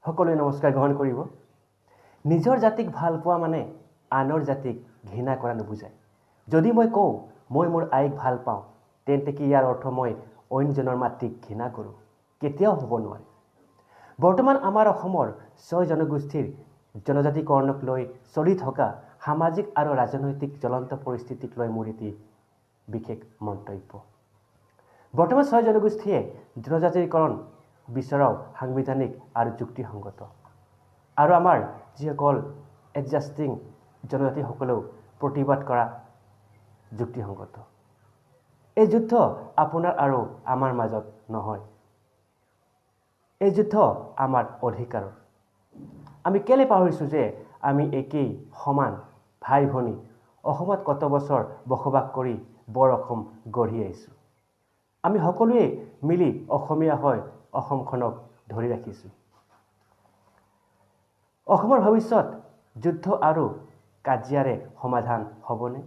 সকলোৱে নমস্কাৰ গ্ৰহণ কৰিব। নিজৰ জাতিক ভাল পোৱা মানে আনৰ জাতিক ঘৃণা কৰা নুবুজায়। যদি মই কওঁ মই মোৰ আইক ভাল পাওঁ, তেন্তে কি ইয়াৰ অৰ্থ মই অইনজনৰ মাতৃক ঘৃণা কৰোঁ? কেতিয়াও হ'ব নোৱাৰে। বৰ্তমান আমাৰ অসমৰ ৬ জনগোষ্ঠীৰ জনজাতিকৰণক লৈ চলি থকা সামাজিক আৰু ৰাজনৈতিক জ্বলন্ত পৰিস্থিতিক লৈ মোৰ এটি বিশেষ মন্তব্য। বৰ্তমান ৬ জনগোষ্ঠীয়ে জনজাতিকৰণ বিচৰাও সাংবিধানিক আৰু যুক্তিসংগত, আৰু আমাৰ যিসকল এডজাষ্টিং জনজাতিসকলেও প্ৰতিবাদ কৰা যুক্তিসংগত। এই যুদ্ধ আপোনাৰ আৰু আমাৰ মাজত নহয়, এই যুদ্ধ আমাৰ অধিকাৰৰ। আমি কেলে পাহৰিছোঁ যে আমি একেই সমান ভাই ভনী অসমত কত বছৰ বসবাস কৰি বৰ অসম গঢ়ি আহিছোঁ। আমি সকলোৱে মিলি অসমীয়া হৈ অসমখনক ধৰি ৰাখিছোঁ। অসমৰ ভৱিষ্যত যুদ্ধ আৰু কাজিয়াৰে সমাধান হ'বনে?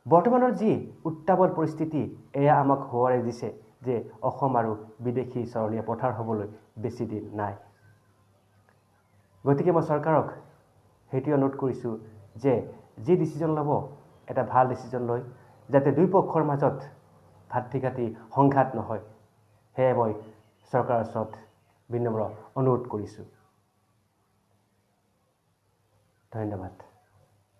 বৰ্তমানৰ যি উত্তাৱল পৰিস্থিতি, এয়া আমাক সোঁৱৰাই দিছে যে অসম আৰু বিদেশী চৰণীয়া পথাৰ হ'বলৈ বেছি দিন নাই। গতিকে মই চৰকাৰক সেইটোৱে অনুৰোধ কৰিছোঁ যে যি ডিচিজন ল'ব, এটা ভাল ডিচিজন লয়, যাতে দুই পক্ষৰ মাজত ভাতৃঘাতী সংঘাত নহয়। সেয়ে মই চৰকাৰৰ ওচৰত বিনম্ৰ অনুৰোধ কৰিছোঁ। ধন্যবাদ।